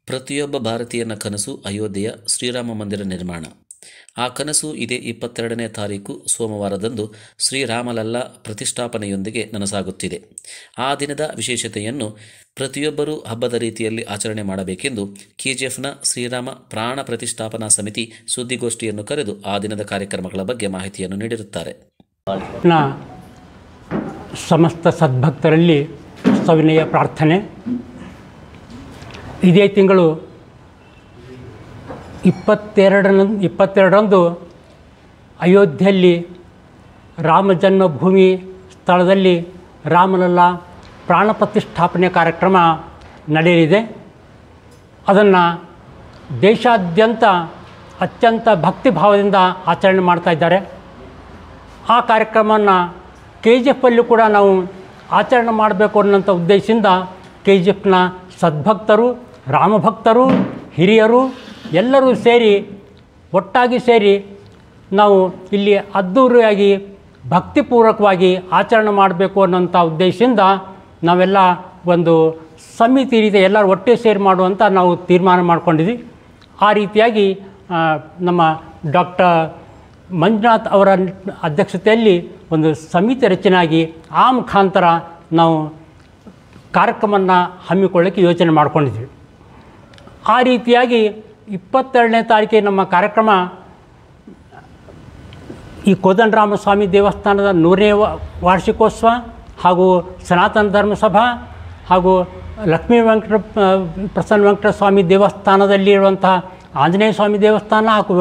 ಪ್ರತಿಯೊಬ್ಬ ಭಾರತೀಯನ ಕನಸು ಅಯೋಧ್ಯೆಯ ಶ್ರೀರಾಮ ಮಂದಿರ ನಿರ್ಮಾಣ. ಆ ಕನಸು ಇದೇ 22ನೇ ತಾರೀಕು ಸೋಮವಾರದಂದು ಶ್ರೀರಾಮಲಲ್ಲಾ ಪ್ರತಿಷ್ಠಾಪನೆಯೊಂದಿಗೆ ನನಸಾಗುತ್ತಿದೆ. ಆ ದಿನದ ವಿಶೇಷತೆಯನ್ನು ಪ್ರತಿಯೊಬ್ಬರೂ ಹಬ್ಬದ ರೀತಿಯಲ್ಲಿ ಆಚರಣೆ ಮಾಡಬೇಕೆಂದು ಕೆಜಿಎಫ್ನ ಶ್ರೀರಾಮ ಪ್ರಾಣ ಪ್ರತಿಷ್ಠಾಪನಾ ಸಮಿತಿ ಸುದ್ದಿಗೋಷ್ಠಿಯನ್ನು ಕರೆದು ಆ ದಿನದ ಕಾರ್ಯಕ್ರಮಗಳ ಬಗ್ಗೆ ಮಾಹಿತಿಯನ್ನು ನೀಡಿರುತ್ತಾರೆ. ಸಮಸ್ತ ಸದ್ಭಕ್ತರಲ್ಲಿ ಸವಿನಯ ಪ್ರಾರ್ಥನೆ. ಇದೇ ತಿಂಗಳು 22ರಂದು ಅಯೋಧ್ಯೆಯಲ್ಲಿ ರಾಮ ಜನ್ಮಭೂಮಿ ಸ್ಥಳದಲ್ಲಿ ರಾಮಲಲ್ಲಾ ಪ್ರಾಣ ಪ್ರತಿಷ್ಠಾಪನೆ ಕಾರ್ಯಕ್ರಮ ನಡೆಯಲಿದೆ. ಅದನ್ನು ದೇಶಾದ್ಯಂತ ಅತ್ಯಂತ ಭಕ್ತಿಭಾವದಿಂದ ಆಚರಣೆ ಮಾಡ್ತಾ ಇದ್ದಾರೆ. ಆ ಕಾರ್ಯಕ್ರಮವನ್ನು ಕೆಜಿಎಫಲ್ಲಿ ಕೂಡ ನಾವು ಆಚರಣೆ ಮಾಡಬೇಕು ಅನ್ನೋಂಥ ಉದ್ದೇಶದಿಂದ ಕೆಜಿಎಫ್ನ ಸದ್ಭಕ್ತರು, ರಾಮಭಕ್ತರು, ಹಿರಿಯರು ಎಲ್ಲರೂ ಸೇರಿ ಒಟ್ಟಾಗಿ ಸೇರಿ ನಾವು ಇಲ್ಲಿ ಅದ್ಧೂರಿಯಾಗಿ ಭಕ್ತಿಪೂರ್ವಕವಾಗಿ ಆಚರಣೆ ಮಾಡಬೇಕು ಅನ್ನೋಂಥ ಉದ್ದೇಶದಿಂದ ನಾವೆಲ್ಲ ಒಂದು ಸಮಿತಿ ರೀತಿ ಎಲ್ಲರೂ ಒಟ್ಟೆ ಸೇರಿ ಮಾಡುವಂಥ ನಾವು ತೀರ್ಮಾನ ಮಾಡ್ಕೊಂಡಿದ್ವಿ. ಆ ರೀತಿಯಾಗಿ ನಮ್ಮ ಡಾಕ್ಟರ್ ಮಂಜುನಾಥ್ ಅವರ ಅಧ್ಯಕ್ಷತೆಯಲ್ಲಿ ಒಂದು ಸಮಿತಿ ರಚನೆಯಾಗಿ ಆ ಮುಖಾಂತರ ನಾವು ಕಾರ್ಯಕ್ರಮವನ್ನು ಹಮ್ಮಿಕೊಳ್ಳೋಕ್ಕೆ ಯೋಚನೆ ಮಾಡ್ಕೊಂಡಿದ್ವಿ. ಆ ರೀತಿಯಾಗಿ 22ನೇ ತಾರೀಕಿಗೆ ನಮ್ಮ ಕಾರ್ಯಕ್ರಮ ಈ ಕೋದಂಡರಾಮಸ್ವಾಮಿ ದೇವಸ್ಥಾನದ 100ನೇ ವಾರ್ಷಿಕೋತ್ಸವ ಹಾಗೂ ಸನಾತನ ಧರ್ಮಸಭಾ ಹಾಗೂ ಲಕ್ಷ್ಮೀ ಪ್ರಸನ್ನ ವೆಂಕಟ ಸ್ವಾಮಿ ದೇವಸ್ಥಾನದಲ್ಲಿರುವಂಥ ಆಂಜನೇಯ ಸ್ವಾಮಿ ದೇವಸ್ಥಾನ ಹಾಗೂ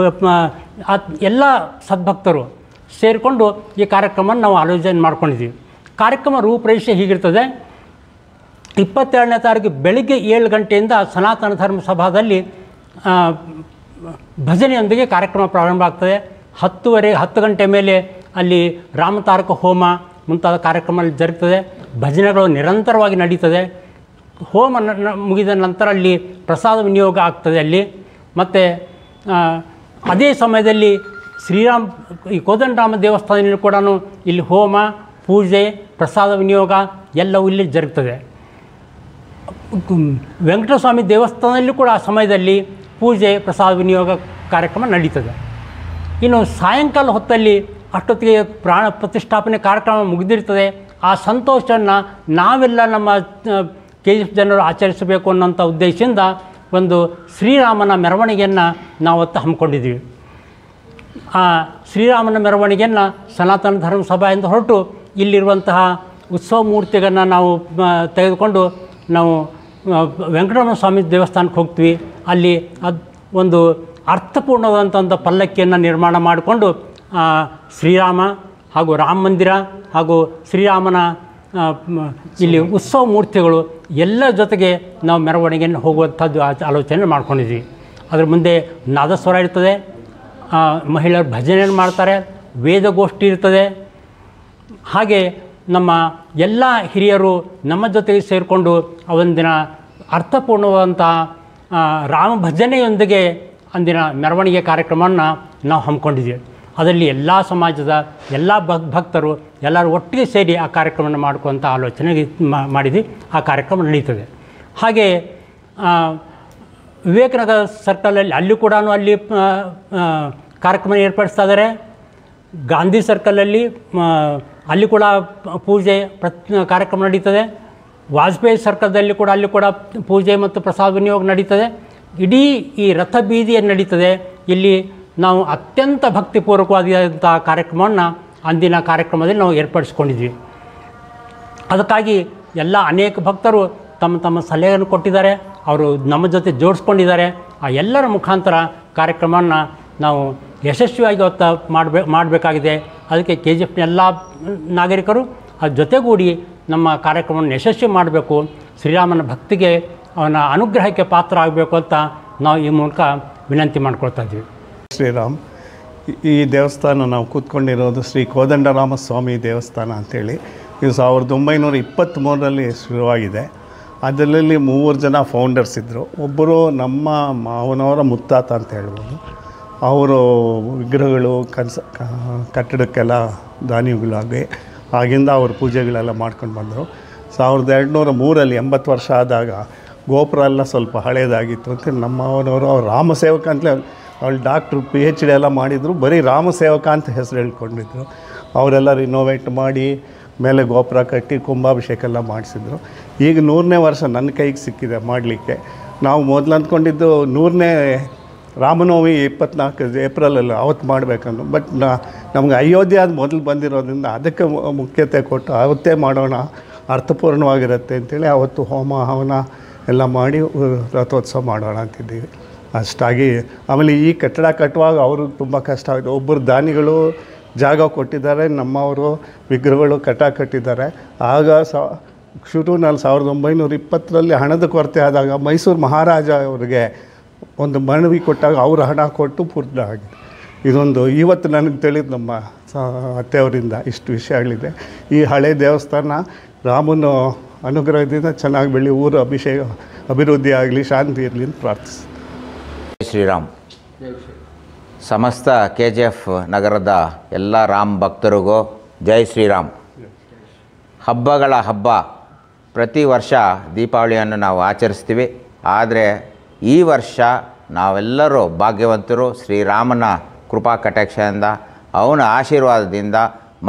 ಎಲ್ಲ ಸದ್ಭಕ್ತರು ಸೇರಿಕೊಂಡು ಈ ಕಾರ್ಯಕ್ರಮವನ್ನು ನಾವು ಆಲೋಚನೆ ಮಾಡ್ಕೊಂಡಿದ್ದೀವಿ. ಕಾರ್ಯಕ್ರಮ ರೂಪರೇಷೆ ಹೀಗಿರ್ತದೆ. 22ನೇ ತಾರೀಕು ಬೆಳಗ್ಗೆ 7 ಗಂಟೆಯಿಂದ ಸನಾತನ ಧರ್ಮಸಭಾದಲ್ಲಿ ಭಜನೆಯೊಂದಿಗೆ ಕಾರ್ಯಕ್ರಮ ಪ್ರಾರಂಭ ಆಗ್ತದೆ. 10 ಗಂಟೆ ಮೇಲೆ ಅಲ್ಲಿ ರಾಮತಾರಕ ಹೋಮ ಮುಂತಾದ ಕಾರ್ಯಕ್ರಮ ಜರುಗ್ತದೆ. ಭಜನೆಗಳು ನಿರಂತರವಾಗಿ ನಡೀತದೆ. ಹೋಮ ಮುಗಿದ ನಂತರ ಅಲ್ಲಿ ಪ್ರಸಾದ ವಿನಿಯೋಗ ಆಗ್ತದೆ ಅಲ್ಲಿ. ಮತ್ತು ಅದೇ ಸಮಯದಲ್ಲಿ ಈ ಕೋದಂಡರಾಮ ದೇವಸ್ಥಾನದಲ್ಲಿ ಕೂಡ ಇಲ್ಲಿ ಹೋಮ, ಪೂಜೆ, ಪ್ರಸಾದ ವಿನಿಯೋಗ ಎಲ್ಲವೂ ಇಲ್ಲಿ ಜರುಗ್ತದೆ. ವೆಂಕಟಸ್ವಾಮಿ ದೇವಸ್ಥಾನದಲ್ಲೂ ಕೂಡ ಆ ಸಮಯದಲ್ಲಿ ಪೂಜೆ, ಪ್ರಸಾದ ವಿನಿಯೋಗ ಕಾರ್ಯಕ್ರಮ ನಡೀತದೆ. ಇನ್ನು ಸಾಯಂಕಾಲ ಹೊತ್ತಲ್ಲಿ ಅಷ್ಟೊತ್ತಿಗೆ ಪ್ರಾಣ ಪ್ರತಿಷ್ಠಾಪನೆ ಕಾರ್ಯಕ್ರಮ ಮುಗಿದಿರ್ತದೆ. ಆ ಸಂತೋಷವನ್ನು ನಾವೆಲ್ಲ ನಮ್ಮ ಕೆಜಿಎಫ್ ಜನರು ಆಚರಿಸಬೇಕು ಅನ್ನೋಂಥ ಉದ್ದೇಶದಿಂದ ಒಂದು ಶ್ರೀರಾಮನ ಮೆರವಣಿಗೆಯನ್ನು ನಾವತ್ತು ಹಮ್ಮಿಕೊಂಡಿದ್ದೀವಿ. ಆ ಶ್ರೀರಾಮನ ಮೆರವಣಿಗೆಯನ್ನು ಸನಾತನ ಧರ್ಮಸಭೆಯಿಂದ ಹೊರಟು ಇಲ್ಲಿರುವಂತಹ ಉತ್ಸವ ಮೂರ್ತಿಗಳನ್ನು ನಾವು ತೆಗೆದುಕೊಂಡು ನಾವು ವೆಂಕಟರಮಣ ಸ್ವಾಮಿ ದೇವಸ್ಥಾನಕ್ಕೆ ಹೋಗ್ತೀವಿ. ಅಲ್ಲಿ ಒಂದು ಅರ್ಥಪೂರ್ಣವಾದಂಥ ಒಂದು ಪಲ್ಲಕ್ಕಿಯನ್ನು ನಿರ್ಮಾಣ ಮಾಡಿಕೊಂಡು ಶ್ರೀರಾಮ ಹಾಗೂ ರಾಮ ಮಂದಿರ ಹಾಗೂ ಶ್ರೀರಾಮನ ಇಲ್ಲಿ ಉತ್ಸವ ಮೂರ್ತಿಗಳು ಎಲ್ಲ ಜೊತೆಗೆ ನಾವು ಮೆರವಣಿಗೆಯನ್ನು ಹೋಗುವಂಥದ್ದು ಆಲೋಚನೆ ಮಾಡ್ಕೊಂಡಿದ್ವಿ. ಅದರ ಮುಂದೆ ನಾದಸ್ವರ ಇರ್ತದೆ, ಮಹಿಳೆಯರು ಭಜನೆಯನ್ನು ಮಾಡ್ತಾರೆ, ವೇದಗೋಷ್ಠಿ ಇರ್ತದೆ. ಹಾಗೆ ನಮ್ಮ ಎಲ್ಲ ಹಿರಿಯರು ನಮ್ಮ ಜೊತೆಗೆ ಸೇರಿಕೊಂಡು ಅವೊಂದಿನ ಅರ್ಥಪೂರ್ಣವಾದಂಥ ರಾಮ ಭಜನೆಯೊಂದಿಗೆ ಅಂದಿನ ಮೆರವಣಿಗೆ ಕಾರ್ಯಕ್ರಮವನ್ನು ನಾವು ಹಮ್ಮಿಕೊಂಡಿದ್ದೀವಿ. ಅದರಲ್ಲಿ ಎಲ್ಲ ಸಮಾಜದ ಎಲ್ಲ ಭಕ್ತರು ಎಲ್ಲರೂ ಒಟ್ಟಿಗೆ ಸೇರಿ ಆ ಕಾರ್ಯಕ್ರಮವನ್ನು ಮಾಡ್ಕೊಳ್ಳುವಂಥ ಆಲೋಚನೆ ಮಾಡಿದ್ವಿ. ಆ ಕಾರ್ಯಕ್ರಮ ನಡೀತದೆ. ಹಾಗೆ ವಿವೇಕನಗರ ಸರ್ಕಲಲ್ಲಿ ಅಲ್ಲಿ ಕೂಡ ಅಲ್ಲಿ ಕಾರ್ಯಕ್ರಮ ಏರ್ಪಡಿಸ್ತಾ ಇದ್ದಾರೆ. ಗಾಂಧಿ ಸರ್ಕಲಲ್ಲಿ ಅಲ್ಲಿ ಕೂಡ ಪೂಜೆ ಕಾರ್ಯಕ್ರಮ ನಡೀತದೆ. ವಾಜಪೇಯಿ ಸರ್ಕಲ್ದಲ್ಲಿ ಕೂಡ ಅಲ್ಲಿ ಕೂಡ ಪೂಜೆ ಮತ್ತು ಪ್ರಸಾದ ವಿನಿಯೋಗ ನಡೀತದೆ. ಇಡೀ ಈ ರಥ ಬೀದಿಯಲ್ಲಿ ನಡೀತದೆ. ಇಲ್ಲಿ ನಾವು ಅತ್ಯಂತ ಭಕ್ತಿಪೂರ್ವಕವಾದಂಥ ಕಾರ್ಯಕ್ರಮವನ್ನು ಅಂದಿನ ಕಾರ್ಯಕ್ರಮದಲ್ಲಿ ನಾವು ಏರ್ಪಡಿಸ್ಕೊಂಡಿದ್ವಿ. ಅದಕ್ಕಾಗಿ ಎಲ್ಲ ಅನೇಕ ಭಕ್ತರು ತಮ್ಮ ತಮ್ಮ ಸಲಹೆಯನ್ನು ಕೊಟ್ಟಿದ್ದಾರೆ. ಅವರು ನಮ್ಮ ಜೊತೆ ಜೋಡಿಸ್ಕೊಂಡಿದ್ದಾರೆ. ಆ ಎಲ್ಲರ ಮುಖಾಂತರ ಕಾರ್ಯಕ್ರಮವನ್ನು ನಾವು ಯಶಸ್ವಿಯಾಗಿ ಮಾಡಬೇಕಾಗಿದೆ. ಅದಕ್ಕೆ ಕೆಜಿಎಫ್ನ ಎಲ್ಲ ನಾಗರಿಕರು ಅದ್ರ ಜೊತೆಗೂಡಿ ನಮ್ಮ ಕಾರ್ಯಕ್ರಮವನ್ನು ಯಶಸ್ವಿ ಮಾಡಬೇಕು, ಶ್ರೀರಾಮನ ಭಕ್ತಿಗೆ ಅವನ ಅನುಗ್ರಹಕ್ಕೆ ಪಾತ್ರ ಆಗಬೇಕು ಅಂತ ನಾವು ಈ ಮೂಲಕ ವಿನಂತಿ ಮಾಡ್ಕೊಳ್ತಾ ಇದ್ದೀವಿ. ಶ್ರೀರಾಮ್, ಈ ದೇವಸ್ಥಾನ ನಾವು ಕೂತ್ಕೊಂಡಿರೋದು ಶ್ರೀ ಕೋದಂಡರಾಮಸ್ವಾಮಿ ದೇವಸ್ಥಾನ ಅಂಥೇಳಿ. ಇದು 1923ರಲ್ಲಿ ಶುರುವಾಗಿದೆ. ಅದರಲ್ಲಿ 3 ಜನ ಫೌಂಡರ್ಸ್ ಇದ್ದರು. ಒಬ್ಬರು ನಮ್ಮ ಮಾವನವರ ಮುತ್ತಾತ ಅಂತ ಹೇಳ್ಬೋದು. ಅವರು ವಿಗ್ರಹಗಳು ಕಟ್ಟಡಕ್ಕೆಲ್ಲ ದಾನಿಗಳಾಗಿ ಆಗಿಂದ ಅವ್ರ ಪೂಜೆಗಳೆಲ್ಲ ಮಾಡ್ಕೊಂಡು ಬಂದರು. 1203ರಲ್ಲಿ 80 ವರ್ಷ ಆದಾಗ ಗೋಪುರ ಎಲ್ಲ ಸ್ವಲ್ಪ ಹಳೇದಾಗಿತ್ತು ಅಂತ ನಮ್ಮವನವರು ಅವ್ರು ರಾಮಸೇವಕ ಅಂತಲೇ ಅವಳು ಡಾಕ್ಟ್ರು PhD ಎಲ್ಲ ಮಾಡಿದರು, ಬರೀ ರಾಮಸೇವಕ ಅಂತ ಹೆಸರು ಹೇಳ್ಕೊಂಡಿದ್ರು. ಅವರೆಲ್ಲ ರಿನೋವೇಟ್ ಮಾಡಿ ಮೇಲೆ ಗೋಪುರ ಕಟ್ಟಿ ಕುಂಭಾಭಿಷೇಕ ಎಲ್ಲ ಮಾಡಿಸಿದ್ರು. ಈಗ 100ನೇ ವರ್ಷ ನನ್ನ ಕೈಗೆ ಸಿಕ್ಕಿದೆ ಮಾಡಲಿಕ್ಕೆ. ನಾವು ಮೊದಲು ಅಂದ್ಕೊಂಡಿದ್ದು 100ನೇ ರಾಮನವಮಿ 24 ಏಪ್ರಿಲಲ್ಲಿ ಅವತ್ತು ಮಾಡಬೇಕಂದು. ಬಟ್ ನಮ್ಗೆ ಅಯೋಧ್ಯೆ ಅದು ಮೊದಲು ಬಂದಿರೋದ್ರಿಂದ ಅದಕ್ಕೆ ಮುಖ್ಯತೆ ಕೊಟ್ಟು ಅವತ್ತೇ ಮಾಡೋಣ, ಅರ್ಥಪೂರ್ಣವಾಗಿರುತ್ತೆ ಅಂತೇಳಿ ಅವತ್ತು ಹೋಮ ಹವನ ಎಲ್ಲ ಮಾಡಿ ರಥೋತ್ಸವ ಮಾಡೋಣ ಅಂತಿದ್ದೀವಿ. ಅಷ್ಟಾಗಿ ಆಮೇಲೆ ಈ ಕಟ್ಟಡ ಕಟ್ಟುವಾಗ ಅವ್ರಿಗೆ ತುಂಬ ಕಷ್ಟ ಆಗಿದೆ. ಒಬ್ಬರು ದಾನಿಗಳು ಜಾಗ ಕೊಟ್ಟಿದ್ದಾರೆ, ನಮ್ಮವರು ವಿಗ್ರಹಗಳು ಕಟ್ಟಿದ್ದಾರೆ. ಆಗ ಶುರುವಿನಲ್ಲಿ 1920ರಲ್ಲಿ ಹಣದ ಕೊರತೆ ಆದಾಗ ಮೈಸೂರು ಮಹಾರಾಜ ಅವರಿಗೆ ಒಂದು ಮನವಿ ಕೊಟ್ಟಾಗ ಅವರು ಹಣ ಕೊಟ್ಟು ಪೂರ್ಣ ಆಗಿದೆ. ಇದೊಂದು ಇವತ್ತು ನನಗೆ ತಿಳಿದು ನಮ್ಮ ಅತ್ತೆಯವರಿಂದ ಇಷ್ಟು ವಿಷಯಗಳಿದೆ. ಈ ಹಳೆ ದೇವಸ್ಥಾನ ರಾಮನ ಅನುಗ್ರಹದಿಂದ ಚೆನ್ನಾಗಿ ಬೆಳಿ, ಊರು ಅಭಿವೃದ್ಧಿ ಆಗಲಿ, ಶಾಂತಿ ಇರಲಿ ಅಂತ ಪ್ರಾರ್ಥಿಸ್ತೀನಿ. ಶ್ರೀರಾಮ್. ಸಮಸ್ತ KGF ನಗರದ ಎಲ್ಲ ರಾಮ್ ಭಕ್ತರಿಗೂ ಜೈ ಶ್ರೀರಾಮ್. ಹಬ್ಬಗಳ ಹಬ್ಬ, ಪ್ರತಿ ವರ್ಷ ದೀಪಾವಳಿಯನ್ನು ನಾವು ಆಚರಿಸ್ತೀವಿ. ಆದರೆ ಈ ವರ್ಷ ನಾವೆಲ್ಲರೂ ಭಾಗ್ಯವಂತರು. ಶ್ರೀರಾಮನ ಕೃಪಾ ಕಟಾಕ್ಷದಿಂದ, ಅವನ ಆಶೀರ್ವಾದದಿಂದ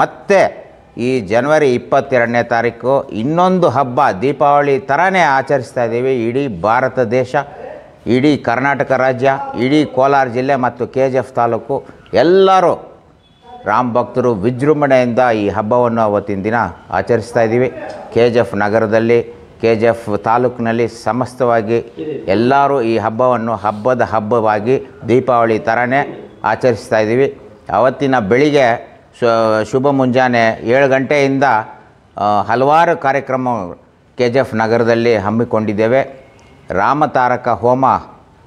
ಮತ್ತೆ ಈ ಜನವರಿ 22ನೇ ತಾರೀಕು ಇನ್ನೊಂದು ಹಬ್ಬ ದೀಪಾವಳಿ ಥರನೇ ಆಚರಿಸ್ತಾ ಇದ್ದೀವಿ. ಇಡೀ ಭಾರತ ದೇಶ, ಇಡೀ ಕರ್ನಾಟಕ ರಾಜ್ಯ, ಇಡೀ ಕೋಲಾರ ಜಿಲ್ಲೆ ಮತ್ತು KGF ತಾಲೂಕು ಎಲ್ಲರೂ ರಾಮ ಭಕ್ತರು ವಿಜೃಂಭಣೆಯಿಂದ ಈ ಹಬ್ಬವನ್ನು ಅವತ್ತಿನ ದಿನ ಆಚರಿಸ್ತಾ ಇದ್ದೀವಿ. KGF ನಗರದಲ್ಲಿ, KGF ತಾಲೂಕಿನಲ್ಲಿ ಸಮಸ್ತವಾಗಿ ಎಲ್ಲರೂ ಈ ಹಬ್ಬವನ್ನು ಹಬ್ಬವಾಗಿ ದೀಪಾವಳಿ ಥರನೇ ಆಚರಿಸ್ತಾ ಇದ್ದೀವಿ. ಅವತ್ತಿನ ಬೆಳಿಗ್ಗೆ ಶುಭ ಮುಂಜಾನೆ 7 ಗಂಟೆಯಿಂದ ಹಲವಾರು ಕಾರ್ಯಕ್ರಮ KGF ನಗರದಲ್ಲಿ ಹಮ್ಮಿಕೊಂಡಿದ್ದೇವೆ. ರಾಮತಾರಕ ಹೋಮ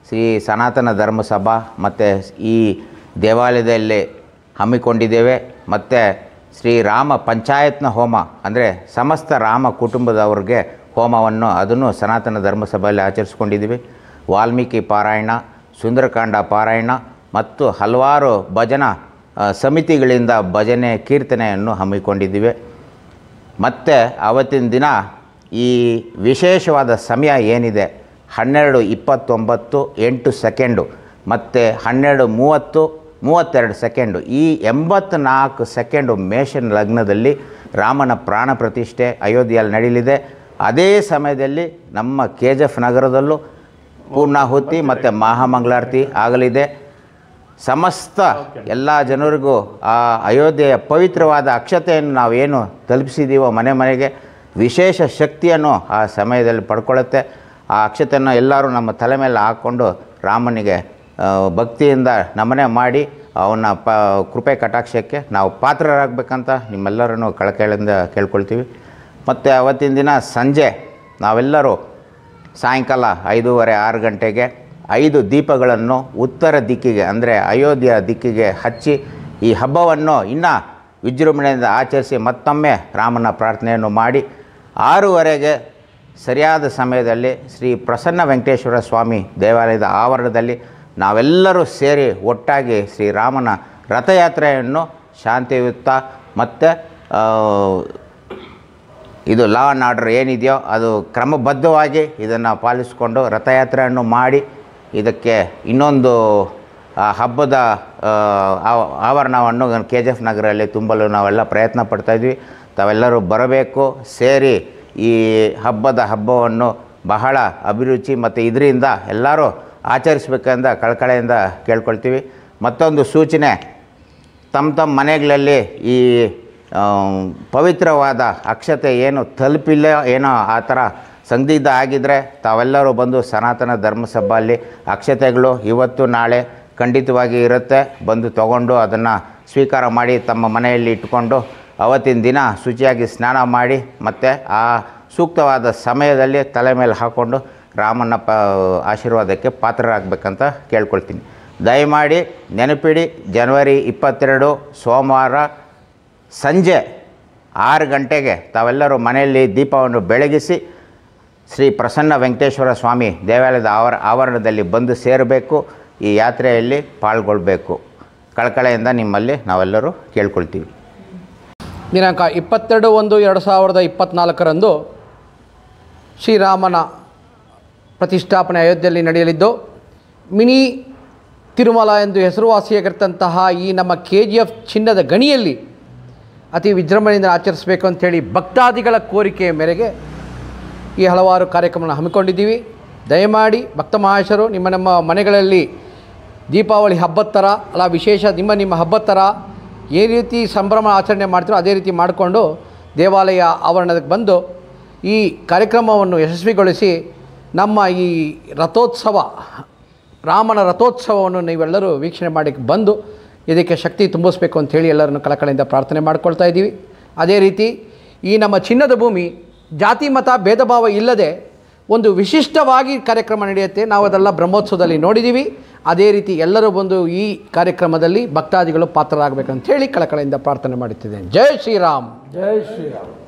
ಶ್ರೀ ಸನಾತನ ಧರ್ಮಸಭಾ ಮತ್ತು ಈ ದೇವಾಲಯದಲ್ಲಿ ಹಮ್ಮಿಕೊಂಡಿದ್ದೇವೆ. ಮತ್ತು ಶ್ರೀರಾಮ ಪಂಚಾಯತ್ನ ಹೋಮ ಅಂದರೆ ಸಮಸ್ತ ರಾಮ ಕುಟುಂಬದವ್ರಿಗೆ ಹೋಮವನ್ನು ಅದನ್ನು ಸನಾತನ ಧರ್ಮಸಭೆಯಲ್ಲಿ ಆಚರಿಸ್ಕೊಂಡಿದ್ದೀವಿ. ವಾಲ್ಮೀಕಿ ಪಾರಾಯಣ, ಸುಂದರಕಾಂಡ ಪಾರಾಯಣ ಮತ್ತು ಹಲವಾರು ಭಜನಾ ಸಮಿತಿಗಳಿಂದ ಭಜನೆ ಕೀರ್ತನೆಯನ್ನು ಹಮ್ಮಿಕೊಂಡಿದ್ದೀವಿ. ಮತ್ತು ಅವತ್ತಿನ ದಿನ ಈ ವಿಶೇಷವಾದ ಸಮಯ ಏನಿದೆ 12:29 8 ಸೆಕೆಂಡು ಮತ್ತು 12:30 32 ಸೆಕೆಂಡು, ಈ 84 ಸೆಕೆಂಡು ಮೇಷನ್ ಲಗ್ನದಲ್ಲಿ ರಾಮನ ಪ್ರಾಣ ಪ್ರತಿಷ್ಠೆ ಅಯೋಧ್ಯೆಯಲ್ಲಿ ನಡೆಯಲಿದೆ. ಅದೇ ಸಮಯದಲ್ಲಿ ನಮ್ಮ KGF ನಗರದಲ್ಲೂ ಪೂರ್ಣಾಹುತಿ ಮತ್ತು ಮಹಾಮಂಗಳಾರತಿ ಆಗಲಿದೆ. ಸಮಸ್ತ ಎಲ್ಲ ಜನರಿಗೂ ಆ ಅಯೋಧ್ಯೆಯ ಪವಿತ್ರವಾದ ಅಕ್ಷತೆಯನ್ನು ನಾವೇನು ತಲುಪಿಸಿದ್ದೀವೋ ಮನೆಗೆ ವಿಶೇಷ ಶಕ್ತಿಯನ್ನು ಆ ಸಮಯದಲ್ಲಿ ಪಡ್ಕೊಳ್ಳುತ್ತೆ. ಆ ಅಕ್ಷತೆಯನ್ನು ಎಲ್ಲರೂ ನಮ್ಮ ತಲೆ ಮೇಲೆ ಹಾಕ್ಕೊಂಡು ರಾಮನಿಗೆ ಭಕ್ತಿಯಿಂದ ನಮನೆ ಮಾಡಿ ಅವನ ಕೃಪೆ ಕಟಾಕ್ಷಕ್ಕೆ ನಾವು ಪಾತ್ರರಾಗಬೇಕಂತ ನಿಮ್ಮೆಲ್ಲರನ್ನು ಕಳಕಳಿಯಿಂದ ಕೇಳ್ಕೊಳ್ತೀವಿ. ಮತ್ತು ಅವತ್ತಿನ ದಿನ ಸಂಜೆ ನಾವೆಲ್ಲರೂ ಸಾಯಂಕಾಲ 5:30 6 ಗಂಟೆಗೆ 5 ದೀಪಗಳನ್ನು ಉತ್ತರ ದಿಕ್ಕಿಗೆ ಅಂದರೆ ಅಯೋಧ್ಯೆಯ ದಿಕ್ಕಿಗೆ ಹಚ್ಚಿ ಈ ಹಬ್ಬವನ್ನು ಇನ್ನೂ ವಿಜೃಂಭಣೆಯಿಂದ ಆಚರಿಸಿ ಮತ್ತೊಮ್ಮೆ ರಾಮನ ಪ್ರಾರ್ಥನೆಯನ್ನು ಮಾಡಿ 6:30ಗೆ ಸರಿಯಾದ ಸಮಯದಲ್ಲಿ ಶ್ರೀ ಪ್ರಸನ್ನ ವೆಂಕಟೇಶ್ವರ ಸ್ವಾಮಿ ದೇವಾಲಯದ ಆವರಣದಲ್ಲಿ ನಾವೆಲ್ಲರೂ ಸೇರಿ ಒಟ್ಟಾಗಿ ಶ್ರೀರಾಮನ ರಥಯಾತ್ರೆಯನ್ನು ಶಾಂತಿಯುತ ಮತ್ತು ಇದು ಲಾ ಆ್ಯಂಡ್ ಆರ್ಡರ್ ಏನಿದೆಯೋ ಅದು ಕ್ರಮಬದ್ಧವಾಗಿ ಇದನ್ನು ಪಾಲಿಸಿಕೊಂಡು ರಥಯಾತ್ರೆಯನ್ನು ಮಾಡಿ ಇದಕ್ಕೆ ಇನ್ನೊಂದು ಹಬ್ಬದ ಆವರಣವನ್ನು KGF ನಗರಲ್ಲಿ ತುಂಬಲು ನಾವೆಲ್ಲ ಪ್ರಯತ್ನ ಪಡ್ತಾಯಿದ್ವಿ. ತಾವೆಲ್ಲರೂ ಬರಬೇಕು, ಸೇರಿ ಈ ಹಬ್ಬವನ್ನು ಬಹಳ ಅಭಿರುಚಿ ಮತ್ತು ಇದರಿಂದ ಎಲ್ಲರೂ ಆಚರಿಸಬೇಕಂದ ಕಳಕಳೆಯಿಂದ ಕೇಳ್ಕೊಳ್ತೀವಿ. ಮತ್ತೊಂದು ಸೂಚನೆ, ತಮ್ಮ ಮನೆಗಳಲ್ಲಿ ಈ ಪವಿತ್ರವಾದ ಅಕ್ಷತೆ ಏನು ತಲುಪಿಲ್ಲ ಏನೋ ಆ ಥರ ಸಂದಿಗ್ಧ ಆಗಿದ್ದರೆ ತಾವೆಲ್ಲರೂ ಬಂದು ಸನಾತನ ಧರ್ಮಸಭೆಯಲ್ಲಿ ಅಕ್ಷತೆಗಳು ಇವತ್ತು ನಾಳೆ ಖಂಡಿತವಾಗಿ ಇರುತ್ತೆ, ಬಂದು ತಗೊಂಡು ಅದನ್ನು ಸ್ವೀಕಾರ ಮಾಡಿ ತಮ್ಮ ಮನೆಯಲ್ಲಿ ಇಟ್ಕೊಂಡು ಅವತ್ತಿನ ದಿನ ಶುಚಿಯಾಗಿ ಸ್ನಾನ ಮಾಡಿ ಮತ್ತು ಆ ಸೂಕ್ತವಾದ ಸಮಯದಲ್ಲಿ ತಲೆ ಮೇಲೆ ಹಾಕ್ಕೊಂಡು ರಾಮನ ಆಶೀರ್ವಾದಕ್ಕೆ ಪಾತ್ರರಾಗಬೇಕಂತ ಕೇಳ್ಕೊಳ್ತೀನಿ. ದಯಮಾಡಿ ನೆನಪಿಡಿ, ಜನವರಿ 22 ಸೋಮವಾರ ಸಂಜೆ 6 ಗಂಟೆಗೆ ತಾವೆಲ್ಲರೂ ಮನೆಯಲ್ಲಿ ದೀಪವನ್ನು ಬೆಳಗಿಸಿ ಶ್ರೀ ಪ್ರಸನ್ನ ವೆಂಕಟೇಶ್ವರ ಸ್ವಾಮಿ ದೇವಾಲಯದ ಆವರಣದಲ್ಲಿ ಬಂದು ಸೇರಬೇಕು, ಈ ಯಾತ್ರೆಯಲ್ಲಿ ಪಾಲ್ಗೊಳ್ಬೇಕು. ಕಳಕಳೆಯಿಂದ ನಿಮ್ಮಲ್ಲಿ ನಾವೆಲ್ಲರೂ ಕೇಳ್ಕೊಳ್ತೀವಿ. ದಿನಾಂಕ 22/1/2024 ಶ್ರೀರಾಮನ ಪ್ರತಿಷ್ಠಾಪನೆ ಅಯೋಧ್ಯೆಯಲ್ಲಿ ನಡೆಯಲಿದ್ದು. ಮಿನಿ ತಿರುಮಲ ಎಂದು ಹೆಸರುವಾಸಿಯಾಗಿರ್ತಂತಹ ಈ ನಮ್ಮ KGF ಚಿನ್ನದ ಗಣಿಯಲ್ಲಿ ಅತಿ ವಿಜೃಂಭಣೆಯಿಂದ ಆಚರಿಸಬೇಕು ಅಂಥೇಳಿ ಭಕ್ತಾದಿಗಳ ಕೋರಿಕೆಯ ಮೇರೆಗೆ ಈ ಹಲವಾರು ಕಾರ್ಯಕ್ರಮವನ್ನು ಹಮ್ಮಿಕೊಂಡಿದ್ದೀವಿ. ದಯಮಾಡಿ ಭಕ್ತ ಮಹಾಶಯರು ನಮ್ಮ ಮನೆಗಳಲ್ಲಿ ದೀಪಾವಳಿ ಹಬ್ಬದ ಥರ ಅಲ್ಲ, ವಿಶೇಷ ನಿಮ್ಮ ಹಬ್ಬದ ಥರ ఏ ರೀತಿ ಸಂಭ್ರಮ ಆಚರಣೆ ಮಾಡ್ತೀರೋ ಅದೇ ರೀತಿ ಮಾಡಿಕೊಂಡು ದೇವಾಲಯ ಆವರಣಕ್ಕೆ ಬಂದು ಈ ಕಾರ್ಯಕ್ರಮವನ್ನು ಯಶಸ್ವಿಗೊಳಿಸಿ ನಮ್ಮ ಈ ರಥೋತ್ಸವ, ರಾಮನ ರಥೋತ್ಸವವನ್ನು ನೀವೆಲ್ಲರೂ ವೀಕ್ಷಣೆ ಮಾಡಿ ಬಂದು ಇದಕ್ಕೆ ಶಕ್ತಿ ತುಂಬಿಸಬೇಕು ಅಂಥೇಳಿ ಎಲ್ಲರನ್ನು ಕಳಕಳಿಯಿಂದ ಪ್ರಾರ್ಥನೆ ಮಾಡ್ಕೊಳ್ತಾ ಇದ್ದೀವಿ. ಅದೇ ರೀತಿ ಈ ನಮ್ಮ ಚಿನ್ನದ ಭೂಮಿ ಜಾತಿ ಮತ ಭೇದ ಭಾವ ಇಲ್ಲದೆ ಒಂದು ವಿಶಿಷ್ಟವಾಗಿ ಕಾರ್ಯಕ್ರಮ ನಡೆಯುತ್ತೆ. ನಾವು ಅದೆಲ್ಲ ಬ್ರಹ್ಮೋತ್ಸವದಲ್ಲಿ ನೋಡಿದ್ದೀವಿ. ಅದೇ ರೀತಿ ಎಲ್ಲರೂ ಬಂದು ಈ ಕಾರ್ಯಕ್ರಮದಲ್ಲಿ ಭಕ್ತಾದಿಗಳು ಪಾತ್ರರಾಗಬೇಕಂತ ಹೇಳಿ ಕಳಕಳಿಯಿಂದ ಪ್ರಾರ್ಥನೆ ಮಾಡುತ್ತಿದ್ದೇನೆ. ಜೈ ಶ್ರೀರಾಮ್. ಜೈ ಶ್ರೀರಾಮ್.